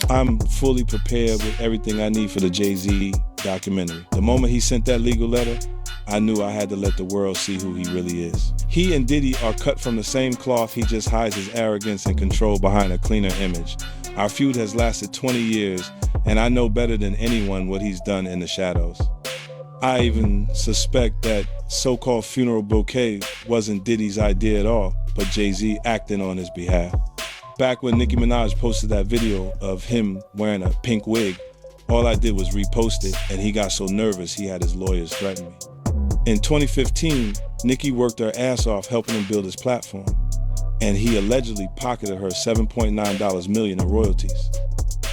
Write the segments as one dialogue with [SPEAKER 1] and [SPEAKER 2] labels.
[SPEAKER 1] I'm fully prepared with everything I need for the Jay-Z documentary. The moment he sent that legal letter, I knew I had to let the world see who he really is. He and Diddy are cut from the same cloth. He just hides his arrogance and control behind a cleaner image. Our feud has lasted 20 years, and I know better than anyone what he's done in the shadows. I even suspect that so-called funeral bouquet wasn't Diddy's idea at all, but Jay-Z acting on his behalf. Back when Nicki Minaj posted that video of him wearing a pink wig, all I did was repost it, and he got so nervous he had his lawyers threaten me. In 2015, Nicki worked her ass off helping him build his platform, and he allegedly pocketed her $7.9 million in royalties.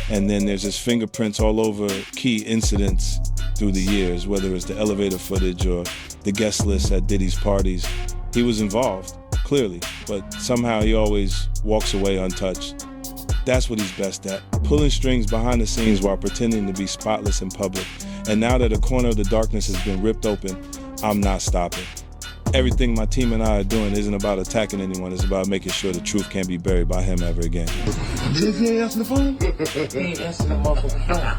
[SPEAKER 1] And then there's his fingerprints all over key incidents through the years, whether it's the elevator footage or the guest list at Diddy's parties. He was involved, clearly, but somehow he always walks away untouched. That's what he's best at, pulling strings behind the scenes while pretending to be spotless in public. And now that a corner of the darkness has been ripped open, I'm not stopping. Everything my team and I are doing isn't about attacking anyone, it's about making sure the truth can't be buried by him ever again.
[SPEAKER 2] You ain't answering the phone?
[SPEAKER 3] He ain't answering the motherfucking phone.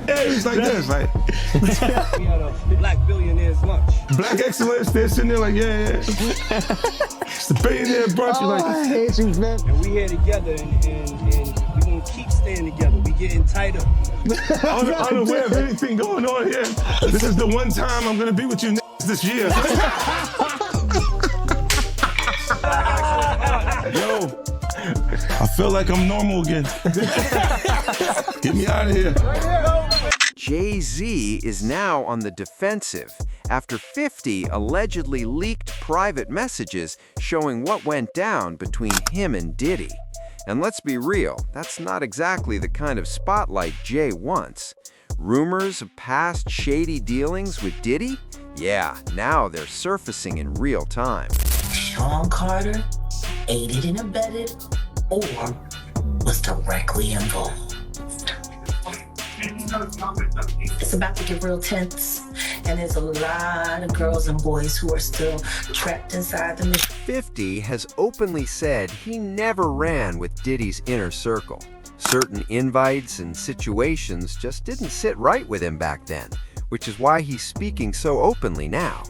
[SPEAKER 2] Yeah, it's like this, like.
[SPEAKER 3] We had a black billionaire's lunch.
[SPEAKER 2] Black excellence, they're sitting there like, yeah. It's the billionaire brunch, you're like.
[SPEAKER 4] I hate you, man.
[SPEAKER 3] And we here together, and we gonna keep staying together. We getting tighter.
[SPEAKER 2] Unaware of anything going on here. This is the one time I'm gonna be with you this year. Yo, I feel like I'm normal again. Get me out of here.
[SPEAKER 5] Jay-Z is now on the defensive after 50 allegedly leaked private messages showing what went down between him and Diddy. And let's be real, that's not exactly the kind of spotlight Jay wants. Rumors of past shady dealings with Diddy? Yeah, now they're surfacing in real time.
[SPEAKER 6] Sean Carter aided and abetted or was directly involved. It's about to get real tense, and there's a lot of girls and boys who are still trapped inside the mission.
[SPEAKER 5] 50 has openly said he never ran with Diddy's inner circle. Certain invites and situations just didn't sit right with him back then, which is why he's speaking so openly now.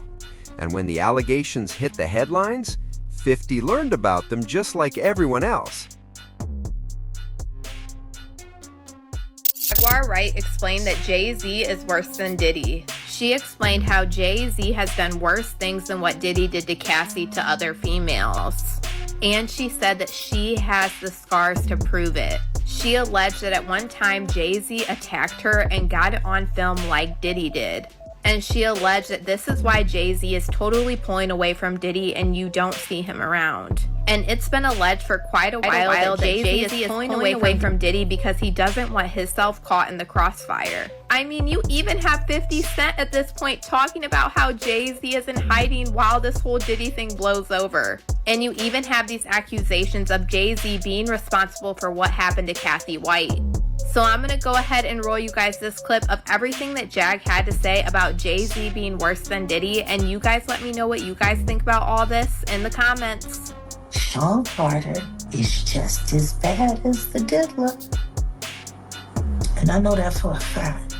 [SPEAKER 5] And when the allegations hit the headlines, 50 learned about them just like everyone else.
[SPEAKER 7] Jaguar Wright explained that Jay-Z is worse than Diddy. She explained how Jay-Z has done worse things than what Diddy did to Cassie to other females. And she said that she has the scars to prove it. She alleged that at one time Jay-Z attacked her and got it on film like Diddy did. And she alleged that this is why Jay-Z is totally pulling away from Diddy and you don't see him around. And it's been alleged for quite a while that Jay-Z is pulling away from Diddy because he doesn't want himself caught in the crossfire. I mean, you even have 50 Cent at this point talking about how Jay-Z is in hiding while this whole Diddy thing blows over. And you even have these accusations of Jay-Z being responsible for what happened to Kathy White. So I'm going to go ahead and roll you guys this clip of everything that Jag had to say about Jay-Z being worse than Diddy, and you guys let me know what you guys think about all this in the comments.
[SPEAKER 6] Sean Carter is just as bad as the diddler. And I know that for a fact.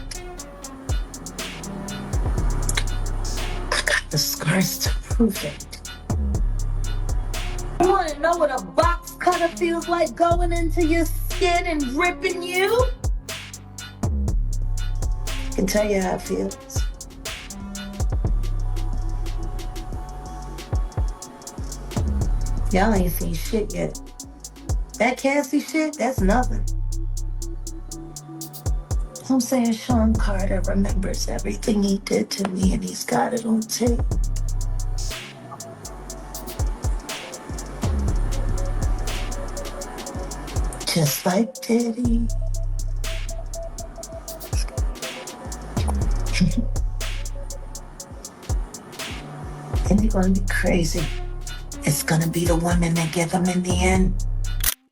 [SPEAKER 6] I got the scars to prove it. You want to know what a box cutter feels like going into your skin and ripping you? I can tell you how it feels. Y'all ain't seen shit yet. That Cassie shit, that's nothing. I'm saying Sean Carter remembers everything he did to me and he's got it on tape. Just like Diddy. And they're gonna be crazy. It's gonna be the women that get them in the end.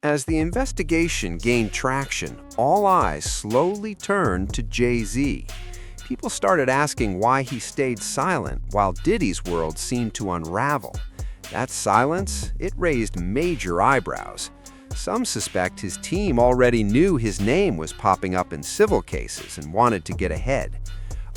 [SPEAKER 5] As the investigation gained traction, all eyes slowly turned to Jay-Z. People started asking why he stayed silent while Diddy's world seemed to unravel. That silence, it raised major eyebrows. Some suspect his team already knew his name was popping up in civil cases and wanted to get ahead.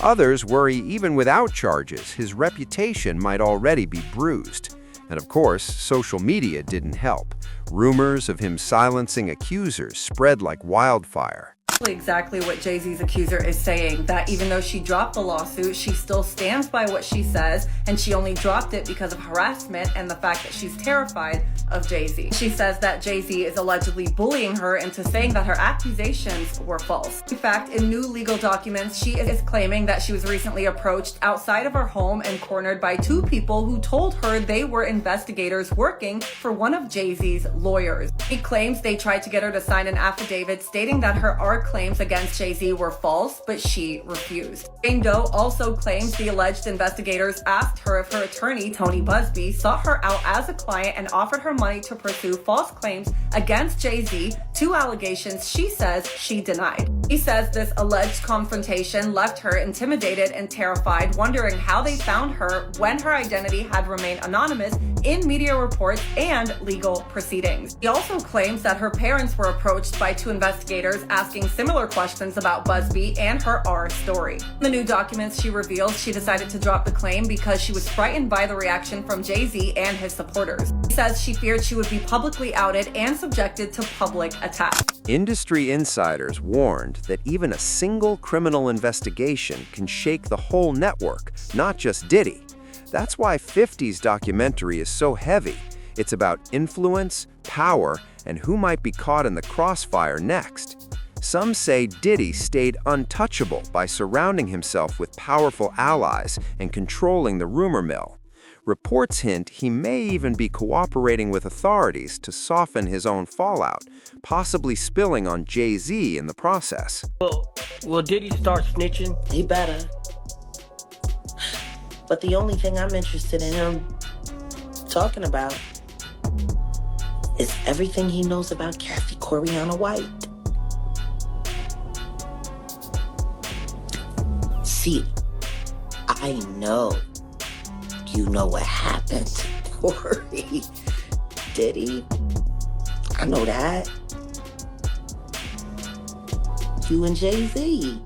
[SPEAKER 5] Others worry even without charges, his reputation might already be bruised. And of course, social media didn't help. Rumors of him silencing accusers spread like wildfire.
[SPEAKER 4] Exactly what Jay-Z's accuser is saying, that even though she dropped the lawsuit, she still stands by what she says, and she only dropped it because of harassment and the fact that she's terrified of Jay-Z. She says that Jay-Z is allegedly bullying her into saying that her accusations were false. In fact, in new legal documents, she is claiming that she was recently approached outside of her home and cornered by two people who told her they were investigators working for one of Jay-Z's lawyers. She claims they tried to get her to sign an affidavit stating that her claims against Jay-Z were false, but she refused. Jane Doe also claims the alleged investigators asked her if her attorney, Tony Busby, sought her out as a client and offered her money to pursue false claims against Jay-Z, two allegations she says she denied. He says this alleged confrontation left her intimidated and terrified, wondering how they found her when her identity had remained anonymous in media reports and legal proceedings. He also claims that her parents were approached by two investigators asking similar questions about Busby and her R story. In the new documents, she reveals she decided to drop the claim because she was frightened by the reaction from Jay-Z and his supporters. He says she feared she would be publicly outed and subjected to public attack.
[SPEAKER 5] Industry insiders warned that even a single criminal investigation can shake the whole network, not just Diddy. That's why 50's documentary is so heavy. It's about influence, power, and who might be caught in the crossfire next. Some say Diddy stayed untouchable by surrounding himself with powerful allies and controlling the rumor mill. Reports hint he may even be cooperating with authorities to soften his own fallout, possibly spilling on Jay-Z in the process.
[SPEAKER 3] Well, will Diddy start snitching?
[SPEAKER 6] He better. But the only thing I'm interested in him talking about is everything he knows about Kathy Coriana White. See, I know you know what happened to Corey. Diddy, I know that. You and Jay-Z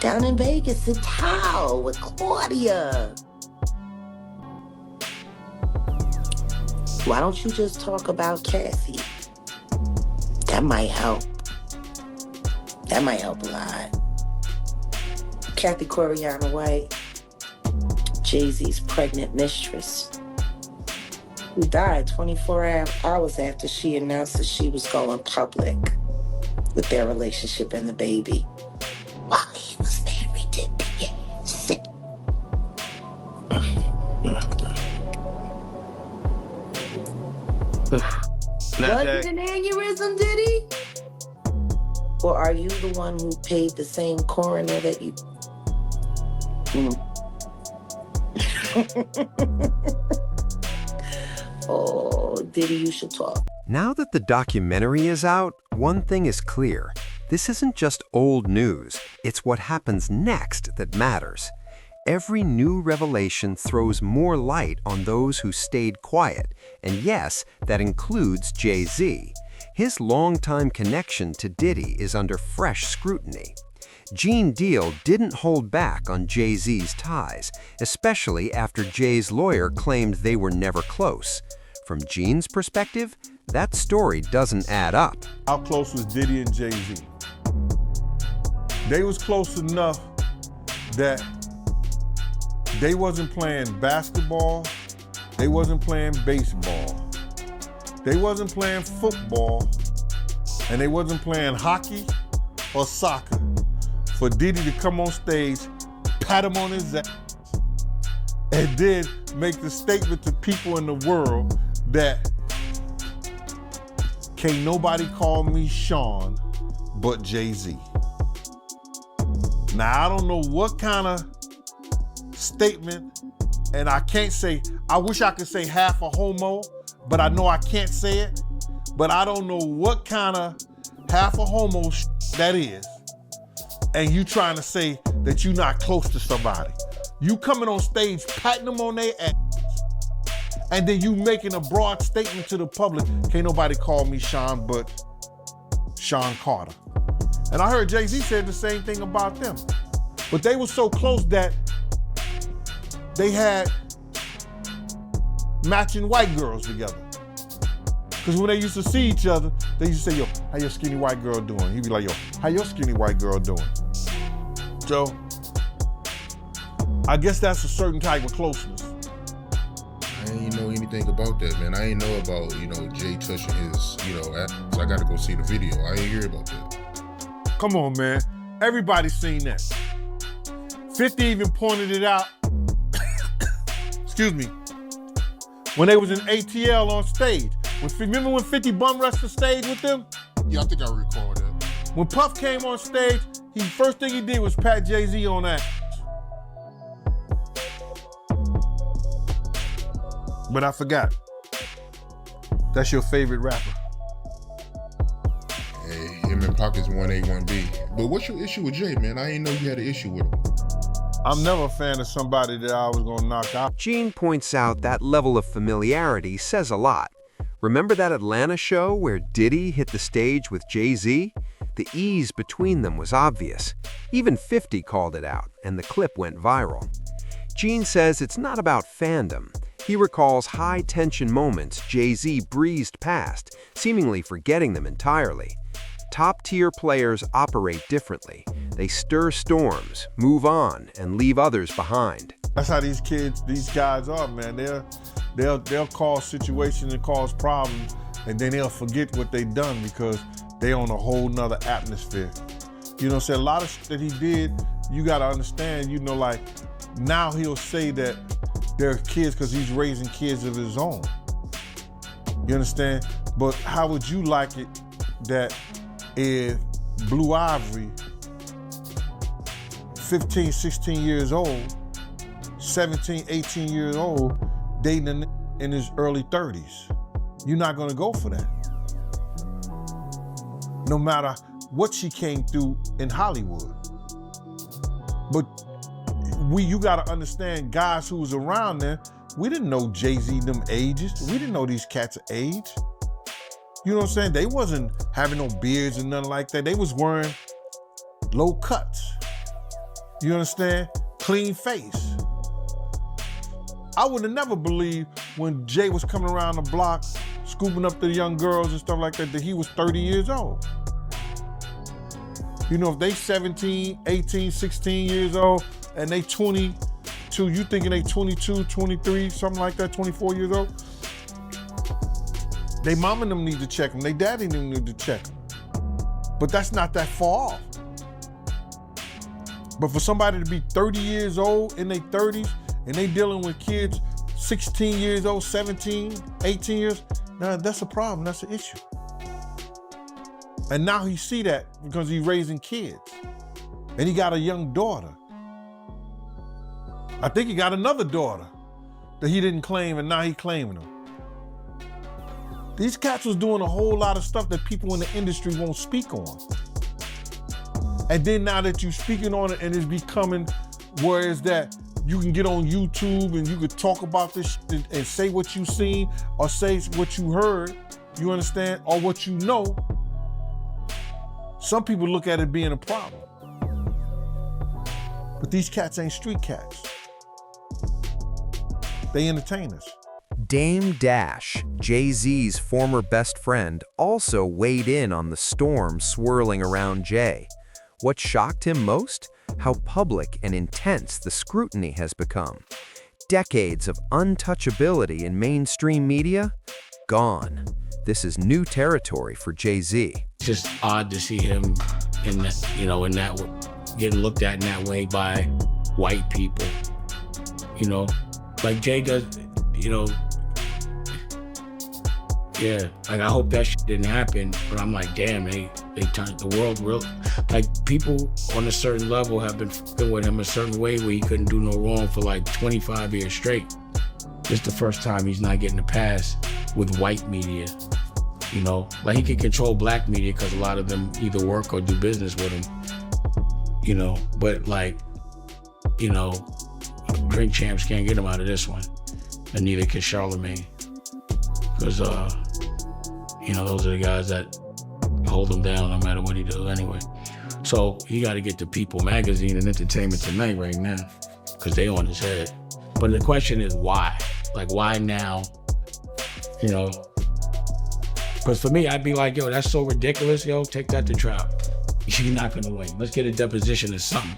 [SPEAKER 6] down in Vegas at Tao with Claudia. Why don't you just talk about Cassie? That might help. That might help a lot. Kathy Coriana White, Jay-Z's pregnant mistress, who died 24 hours after she announced that she was going public with their relationship and the baby while he was married to Beyonce. Was it an aneurysm, Diddy? Or are you the one who paid the same coroner that you... Oh, Diddy, you should talk.
[SPEAKER 5] Now that the documentary is out, one thing is clear. This isn't just old news. It's what happens next that matters. Every new revelation throws more light on those who stayed quiet. And yes, that includes Jay-Z. His longtime connection to Diddy is under fresh scrutiny. Gene Deal didn't hold back on Jay-Z's ties, especially after Jay's lawyer claimed they were never close. From Gene's perspective, that story doesn't add up.
[SPEAKER 2] How close was Diddy and Jay-Z? They was close enough that they wasn't playing basketball, they wasn't playing baseball, they wasn't playing football, and they wasn't playing hockey or soccer for Diddy to come on stage, pat him on his ass, and then make the statement to people in the world that can't nobody call me Sean but Jay-Z. Now, I don't know what kind of statement, and I can't say, I wish I could say half a homo, but I know I can't say it, but I don't know what kind of half a homo that is. And you trying to say that you're not close to somebody. You coming on stage, patting them on their ass, And then you making a broad statement to the public, can't nobody call me Sean but Sean Carter. And I heard Jay-Z said the same thing about them. But they were so close that they had matching white girls together. Because when they used to see each other, they used to say, yo, how your skinny white girl doing? He'd be like, yo, how your skinny white girl doing? So, I guess that's a certain type of closeness.
[SPEAKER 8] I ain't know anything about that, man. I ain't know about, Jay touching his, so I gotta go see the video. I ain't hear about that.
[SPEAKER 2] Come on, man. Everybody's seen that. 50 even pointed it out. Excuse me. When they was in ATL on stage. Remember when 50 bum rushed the stage with them?
[SPEAKER 8] Yeah, I think I recall that.
[SPEAKER 2] When Puff came on stage, first thing he did was pat Jay-Z on that. But I forgot. That's your favorite rapper.
[SPEAKER 8] Hey, him and Pockets 1A, 1B. But what's your issue with Jay, man? I ain't know you had an issue with him.
[SPEAKER 2] I'm never a fan of somebody that I was gonna knock out.
[SPEAKER 5] Gene points out that level of familiarity says a lot. Remember that Atlanta show where Diddy hit the stage with Jay-Z? The ease between them was obvious. Even 50 called it out, and the clip went viral. Gene says it's not about fandom. He recalls high-tension moments Jay-Z breezed past, seemingly forgetting them entirely. Top-tier players operate differently. They stir storms, move on, and leave others behind.
[SPEAKER 2] That's how these guys are, man. They'll cause situations and cause problems, and then they'll forget what they've done because they're on a whole nother atmosphere. You know what I'm saying? A lot of shit that he did, you gotta understand, like, now he'll say that they're kids because he's raising kids of his own. You understand? But how would you like it that if Blue Ivory, 15, 16 years old, 17, 18 years old, dating a in his early 30s? You're not gonna go for that. No matter what she came through in Hollywood. But you gotta understand, guys who was around there, we didn't know Jay-Z them ages. We didn't know these cats' age. You know what I'm saying? They wasn't having no beards and nothing like that. They was wearing low cuts. You understand? Clean face. I would have never believed when Jay was coming around the block, scooping up the young girls and stuff like that he was 30 years old. You know, if they 17, 18, 16 years old, and they 22, you thinking they 22, 23, something like that, 24 years old? They mom and them need to check them. They daddy and them need to check them. But that's not that far off. But for somebody to be 30 years old in their 30s, and they dealing with kids 16 years old, 17, 18 years, now that's a problem, that's an issue. And now he see that because he's raising kids. And he got a young daughter. I think he got another daughter that he didn't claim, and now he claiming them. These cats was doing a whole lot of stuff that people in the industry won't speak on. And then now that you're speaking on it and it's becoming where is that you can get on YouTube and you could talk about this and say what you seen or say what you heard, you understand, or what you know. Some people look at it being a problem. But these cats ain't street cats. They entertainers.
[SPEAKER 5] Dame Dash, Jay-Z's former best friend, also weighed in on the storm swirling around Jay. What shocked him most? How public and intense the scrutiny has become. Decades of untouchability in mainstream media? Gone. This is new territory for Jay-Z.
[SPEAKER 9] It's just odd to see him in that, getting looked at in that way by white people. Like Jay does, yeah, like I hope that shit didn't happen, but I'm like, damn, they turned the world real. Like people on a certain level have been f***ing with him a certain way where he couldn't do no wrong for like 25 years straight. This is the first time he's not getting a pass with white media. Like he can control black media because a lot of them either work or do business with him. But like, Drink Champs can't get him out of this one. and neither can Charlemagne. Because, those are the guys that hold him down no matter what he does anyway. So he got to get to People Magazine and Entertainment Tonight right now, because they on his head. But the question is why? Like, why now? Because for me, I'd be like, yo, that's so ridiculous, yo, take that to trial. You're not gonna win. Let's get a deposition or something,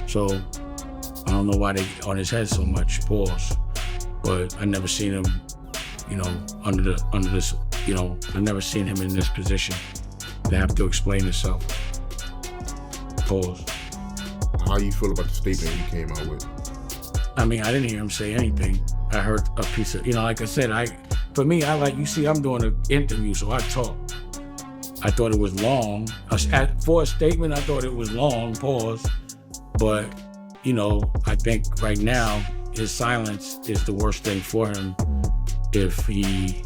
[SPEAKER 9] So I don't know why they on his head so much, pause. But I never seen him, under this, I never seen him in this position to have to explain himself. Pause.
[SPEAKER 8] How you feel about the statement he came out with?
[SPEAKER 9] I mean, I didn't hear him say anything. I heard a piece of, like I said, for me, I'm doing an interview, so I talk. I thought it was long. For a statement, I thought it was long, pause. But, I think right now, his silence is the worst thing for him if he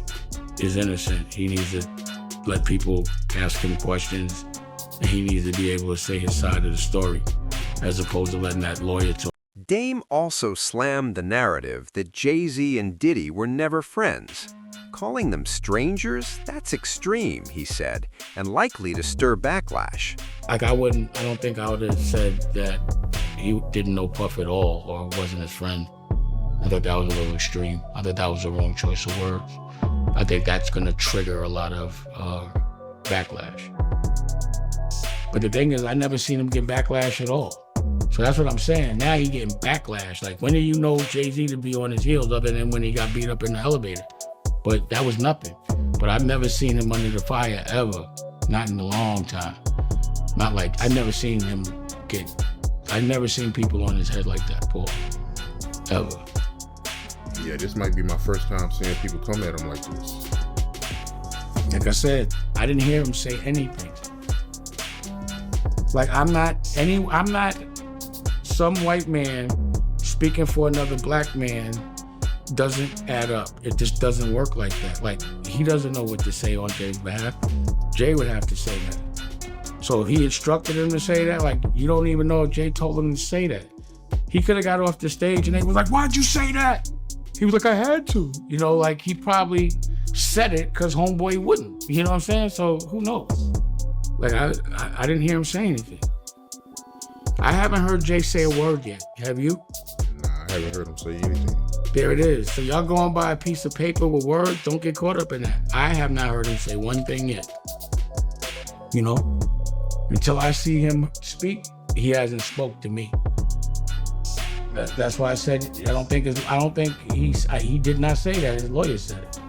[SPEAKER 9] is innocent. He needs to let people ask him questions, and he needs to be able to say his side of the story, as opposed to letting that lawyer talk.
[SPEAKER 5] Dame also slammed the narrative that Jay-Z and Diddy were never friends. Calling them strangers? That's extreme, he said, and likely to stir backlash.
[SPEAKER 9] I don't think I would have said that he didn't know Puff at all or wasn't his friend. I thought that was a little extreme. I thought that was the wrong choice of words. I think that's gonna trigger a lot of backlash. But the thing is, I never seen him get backlash at all. So that's what I'm saying. Now he getting backlash. Like, when do you know Jay-Z to be on his heels other than when he got beat up in the elevator? But that was nothing. But I've never seen him under the fire ever. Not in a long time. Not like, I've never seen people on his head like that, Paul. Ever.
[SPEAKER 8] Yeah, this might be my first time seeing people come at him like this.
[SPEAKER 9] Like I said, I didn't hear him say anything. Like, I'm not some white man speaking for another black man doesn't add up. It just doesn't work like that. Like, he doesn't know what to say on Jay's behalf. Jay would have to say that. So if he instructed him to say that, like, you don't even know if Jay told him to say that. He could have got off the stage and they was like, why'd you say that? He was like, I had to. Like, he probably said it because homeboy wouldn't. You know what I'm saying? So who knows? Like, I didn't hear him say anything. I haven't heard Jay say a word yet. Have you?
[SPEAKER 8] Nah, I haven't heard him say anything.
[SPEAKER 9] There it is. So y'all going by a piece of paper with words, don't get caught up in that. I have not heard him say one thing yet. Until I see him speak, he hasn't spoke to me. That's why I said I don't think he did not say that. His lawyer said it.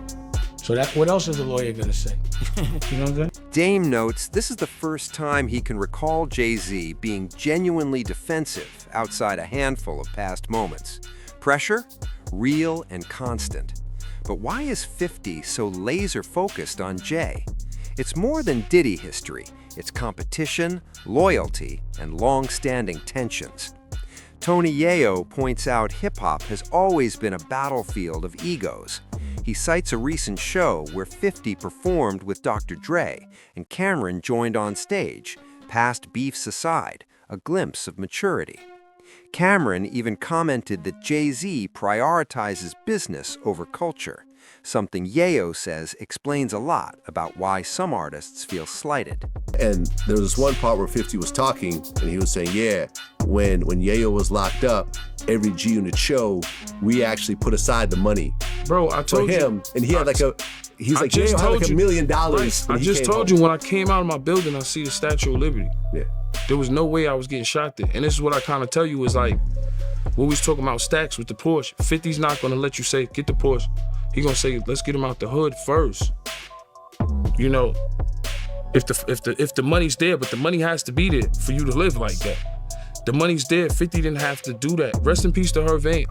[SPEAKER 9] So what else is a lawyer gonna say? You know what I'm saying?
[SPEAKER 5] Dame notes this is the first time he can recall Jay-Z being genuinely defensive outside a handful of past moments. Pressure? Real and constant. But why is 50 so laser-focused on Jay? It's more than Diddy history. It's competition, loyalty, and long-standing tensions. Tony Yayo points out hip-hop has always been a battlefield of egos. He cites a recent show where 50 performed with Dr. Dre, and Cameron joined on stage. Past beefs aside, a glimpse of maturity. Cameron even commented that Jay-Z prioritizes business over culture, something Yayo says explains a lot about why some artists feel slighted.
[SPEAKER 10] And there was this one part where 50 was talking, and he was saying, yeah, when Yayo was locked up, every G-Unit show, we actually put aside the money.
[SPEAKER 11] Bro, I told
[SPEAKER 10] for him,
[SPEAKER 11] you.
[SPEAKER 10] and he had he's like, Yayo had like $1 million.
[SPEAKER 11] Right. I just told you, when I came out of my building, I see the Statue of Liberty.
[SPEAKER 10] Yeah.
[SPEAKER 11] There was no way I was getting shot there. And this is what I kind of tell you is like, when we was talking about stacks with the Porsche, 50's not gonna let you say, get the Porsche. He gonna say, let's get him out the hood first. If the money's there, but the money has to be there for you to live like that. The money's there. 50 didn't have to do that. Rest in peace to Hervé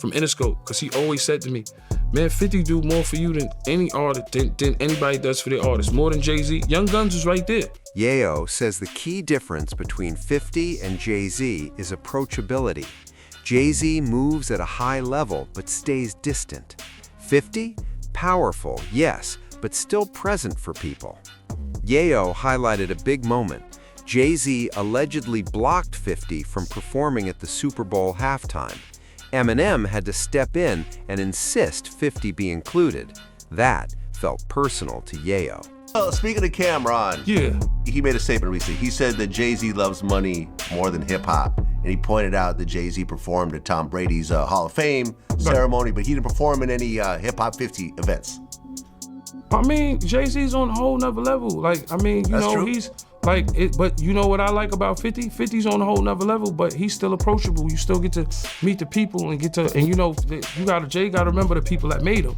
[SPEAKER 11] from Interscope, because he always said to me, man, 50 do more for you than any artist, than anybody does for their artists, more than Jay-Z. Young Guns is right there.
[SPEAKER 5] Yayo says the key difference between 50 and Jay-Z is approachability. Jay-Z moves at a high level but stays distant. 50? Powerful, yes, but still present for people. Yayo highlighted a big moment. Jay-Z allegedly blocked 50 from performing at the Super Bowl halftime. Eminem had to step in and insist 50 be included. That felt personal to Yayo.
[SPEAKER 10] Speaking of Cameron, he made a statement recently. He said that Jay-Z loves money more than hip-hop. And he pointed out that Jay-Z performed at Tom Brady's Hall of Fame ceremony, but he didn't perform in any Hip-Hop 50 events.
[SPEAKER 11] I mean, Jay-Z's on a whole nother level. Like, I mean, you know, he's like, but you know what I like about 50? 50's on a whole nother level, but he's still approachable. You still get to meet the people and you know, Jay got to remember the people that made him.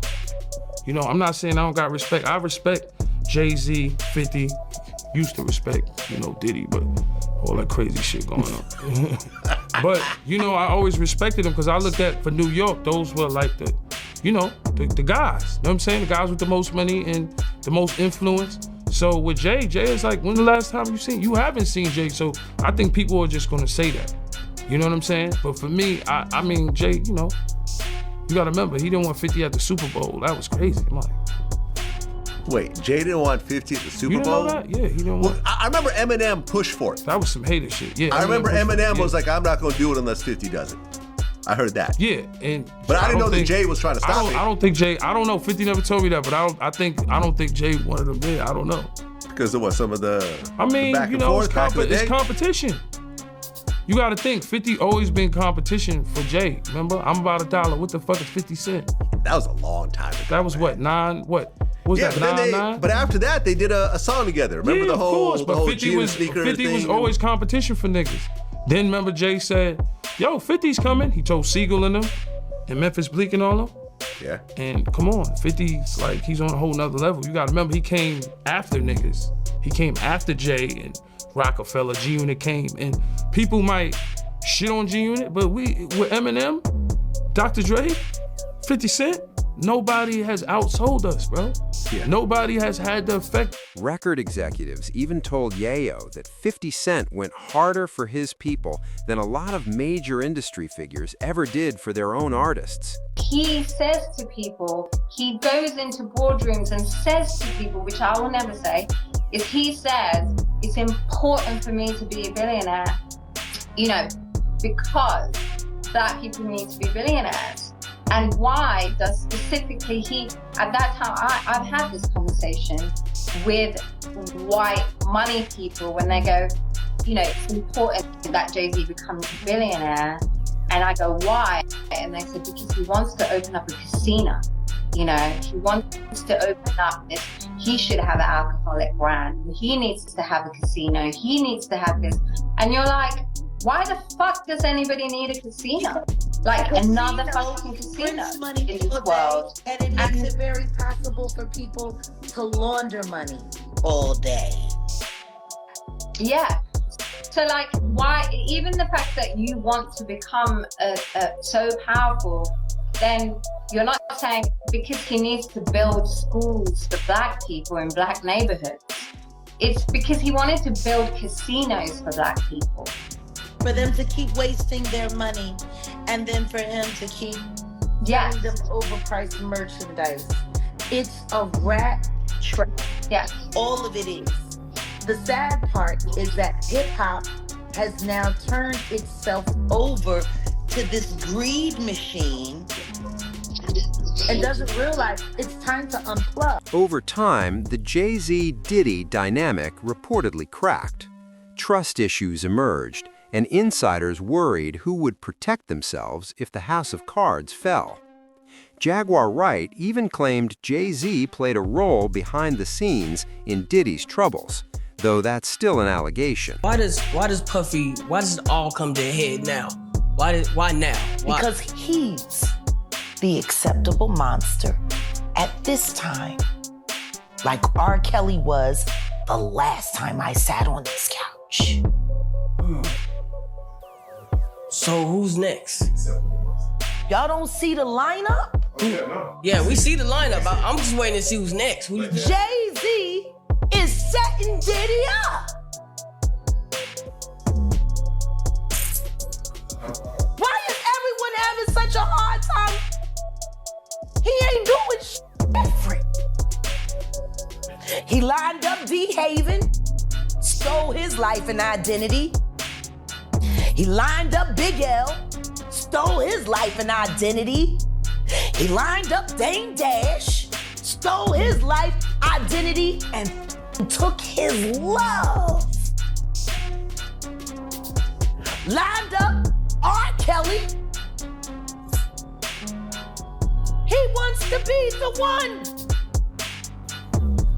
[SPEAKER 11] You know, I'm not saying I don't got respect. I respect Jay-Z, 50, used to respect, you know, Diddy, but all that crazy shit going on. But, you know, I always respected him because I looked at, for New York, those were like the, you know, the guys. You know what I'm saying? The guys with the most money and the most influence. So with Jay is like, when the last time you haven't seen Jay, so I think people are just gonna say that. You know what I'm saying? But for me, I mean, Jay, you know, you gotta remember, he didn't want 50 at the Super Bowl. That was crazy. I'm like,
[SPEAKER 10] wait, Jay didn't want 50 at the Super Bowl?
[SPEAKER 11] Know that? Yeah, he didn't want.
[SPEAKER 10] I remember Eminem pushed for it.
[SPEAKER 11] That was some hater shit. Yeah.
[SPEAKER 10] I remember Eminem was like, I'm not gonna do it unless 50 does it. I heard that.
[SPEAKER 11] Yeah,
[SPEAKER 10] but I didn't know that Jay was trying to stop it.
[SPEAKER 11] I don't think Jay. I don't know. 50 never told me that, but I don't think Jay wanted him there. I don't know.
[SPEAKER 10] Because of what, some of the.
[SPEAKER 11] I mean,
[SPEAKER 10] the back
[SPEAKER 11] you
[SPEAKER 10] and
[SPEAKER 11] know,
[SPEAKER 10] forth,
[SPEAKER 11] it's competition. You got to think. 50 always been competition for Jay. Remember, I'm about $1. What the fuck is 50 Cent?
[SPEAKER 10] That was a long time ago.
[SPEAKER 11] That was what, 9? What was that? 9?
[SPEAKER 10] But after that, they did a song together. Remember the whole,
[SPEAKER 11] of course, but 50 was always competition for niggas. Then remember Jay said, yo, 50's coming. He told Siegel and them, and Memphis Bleak and all them.
[SPEAKER 10] Yeah.
[SPEAKER 11] And come on, 50's like, he's on a whole nother level. You gotta remember, he came after niggas. He came after Jay and Rockefeller, G-Unit came. And people might shit on G-Unit, but with Eminem, Dr. Dre, 50 Cent, nobody has outsold us, bro. Yeah. Nobody has had the effect.
[SPEAKER 5] Record executives even told Yayo that 50 Cent went harder for his people than a lot of major industry figures ever did for their own artists.
[SPEAKER 12] He says to people, he goes into boardrooms and says to people, which I will never say, is he says, it's important for me to be a billionaire, you know, because Black people need to be billionaires. And why does specifically he, at that time, I've had this conversation with white money people when they go, you know, it's important that Jay-Z becomes a billionaire. And I go, why? And they said, because he wants to open up a casino. You know, he wants to open up this, he should have an alcoholic brand. He needs to have a casino. He needs to have this. And you're like, why the fuck does anybody need a casino? Like another fucking casino in this world.
[SPEAKER 6] And it makes it very possible for people to launder money all day.
[SPEAKER 12] Yeah. So like, why, even the fact that you want to become so powerful, then you're not saying because he needs to build schools for Black people in Black neighborhoods. It's because he wanted to build casinos for Black people.
[SPEAKER 6] For them to keep wasting their money, and then for him to keep giving them overpriced merchandise. It's a rat trap.
[SPEAKER 12] Yeah.
[SPEAKER 6] All of it is. The sad part is that hip hop has now turned itself over to this greed machine and doesn't realize it's time to unplug.
[SPEAKER 5] Over time, the Jay-Z-Diddy dynamic reportedly cracked. Trust issues emerged, and insiders worried who would protect themselves if the house of cards fell. Jaguar Wright even claimed Jay-Z played a role behind the scenes in Diddy's troubles, though that's still an allegation.
[SPEAKER 13] Why does it all come to a head now? Why now? Why?
[SPEAKER 6] Because he's the acceptable monster at this time, like R. Kelly was the last time I sat on this couch.
[SPEAKER 13] So who's next?
[SPEAKER 6] Y'all don't see the lineup?
[SPEAKER 13] Yeah, we see the lineup. I'm just waiting to see who's next.
[SPEAKER 6] Jay-Z is setting Diddy up. Why is everyone having such a hard time? He ain't doing shit different. He lined up D-Haven, stole his life and identity. He lined up Big L, stole his life and identity. He lined up Dame Dash, stole his life, identity, and took his love. Lined up R. Kelly. He wants to be the one.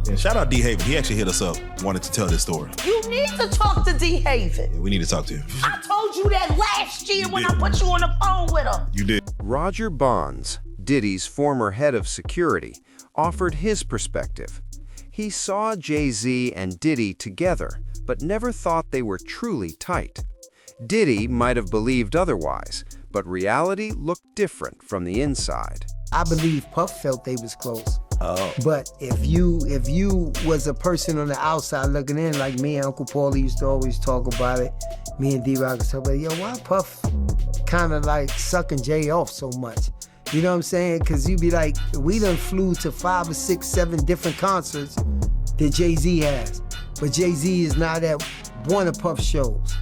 [SPEAKER 14] Yeah, shout out D. Haven. He actually hit us up, wanted to tell this story.
[SPEAKER 6] You need to talk to D. Haven.
[SPEAKER 14] Yeah, we need to talk to him.
[SPEAKER 6] I told you that last year when I put you on the phone with him.
[SPEAKER 14] You did.
[SPEAKER 5] Roger Bonds, Diddy's former head of security, offered his perspective. He saw Jay-Z and Diddy together, but never thought they were truly tight. Diddy might have believed otherwise, but reality looked different from the inside.
[SPEAKER 15] I believe Puff felt they was close.
[SPEAKER 10] Oh.
[SPEAKER 15] But if you was a person on the outside looking in, like me and Uncle Paulie used to always talk about it, me and D-Rock would talk about, yo, why Puff kind of like sucking Jay off so much? You know what I'm saying? Because you'd be like, we done flew to 5 or 6, 7 different concerts that Jay-Z has. But Jay-Z is not at one of Puff's shows.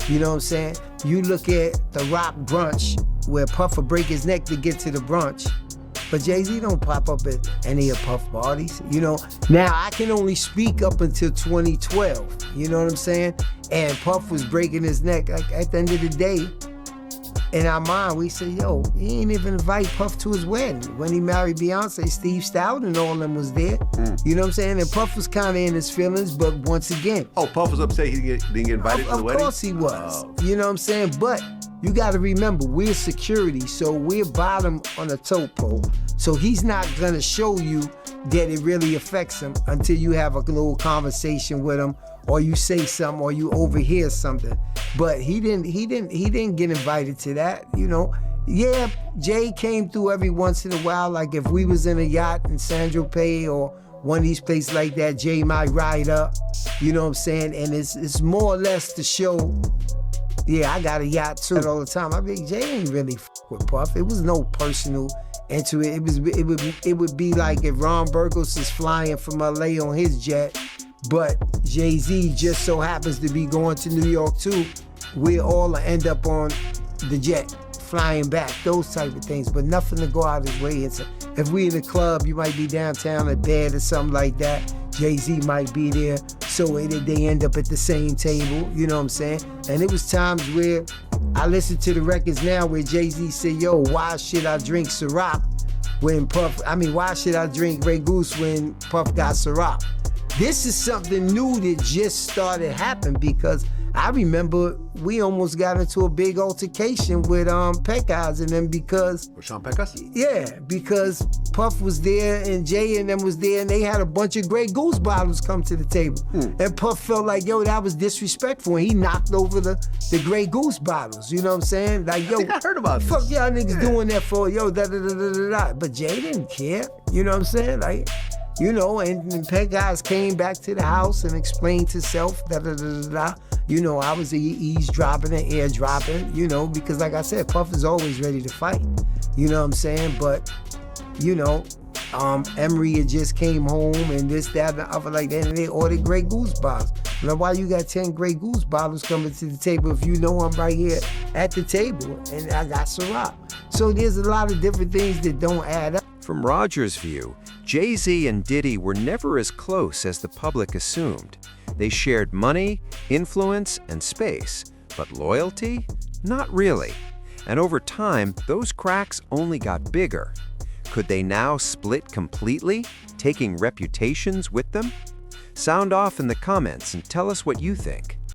[SPEAKER 15] You know what I'm saying? You look at the Rock brunch where Puff will break his neck to get to the brunch. But Jay-Z don't pop up at any of Puff parties, you know? Now, I can only speak up until 2012, you know what I'm saying? And Puff was breaking his neck. Like, at the end of the day, in our mind, we say, yo, he ain't even invite Puff to his wedding. When he married Beyonce, Steve Stout and all of them was there. You know what I'm saying? And Puff was kind of in his feelings, but once again.
[SPEAKER 10] Oh, Puff was upset he didn't get invited to the wedding?
[SPEAKER 15] Of course he was. Oh. You know what I'm saying? But you got to remember, we're security, so we're bottom on a tote pole. So he's not gonna show you that it really affects him until you have a little conversation with him, or you say something, or you overhear something. But he didn't get invited to that, you know. Yeah, Jay came through every once in a while, like if we was in a yacht in San Tropez or one of these places like that, Jay might ride up, you know what I'm saying? And it's more or less to show, yeah, I got a yacht too all the time. I mean, Jay ain't really with Puff. It was no personal into it. It would be like if Ron Burgos is flying from LA on his jet, but Jay-Z just so happens to be going to New York too. We all end up on the jet, flying back, those type of things, but nothing to go out his way. If we in a club, you might be downtown at bed or something like that. Jay-Z might be there, so they end up at the same table, you know what I'm saying? And it was times where I listen to the records now where Jay-Z said, yo, why should I drink Ciroc when why should I drink Grey Goose when Puff got Ciroc? This is something new that just started happening because I remember we almost got into a big altercation with Pecaz and them because...
[SPEAKER 10] With Sean Pecaz?
[SPEAKER 15] Yeah, because Puff was there and Jay and them was there and they had a bunch of Grey Goose bottles come to the table. And Puff felt like, yo, that was disrespectful. And he knocked over the Grey Goose bottles, you know what I'm saying? Like, yo,
[SPEAKER 10] I heard about
[SPEAKER 15] fuck
[SPEAKER 10] this.
[SPEAKER 15] y'all niggas doing that for, yo, da-da-da-da-da-da. But Jay didn't care, you know what I'm saying? Like, you know, and Pecaz came back to the house and explained himself, da-da-da-da-da. You know, I was eavesdropping and airdropping, you know, because like I said, Puff is always ready to fight. You know what I'm saying? But, you know, Emery had just came home and this, that, and the other like that, and they ordered Grey Goose bottles. Now, why you got 10 Grey Goose bottles coming to the table if you know I'm right here at the table and I got Ciroc? So there's a lot of different things that don't add up.
[SPEAKER 5] From Roger's view, Jay-Z and Diddy were never as close as the public assumed. They shared money, influence, and space, but loyalty? Not really. And over time, those cracks only got bigger. Could they now split completely, taking reputations with them? Sound off in the comments and tell us what you think.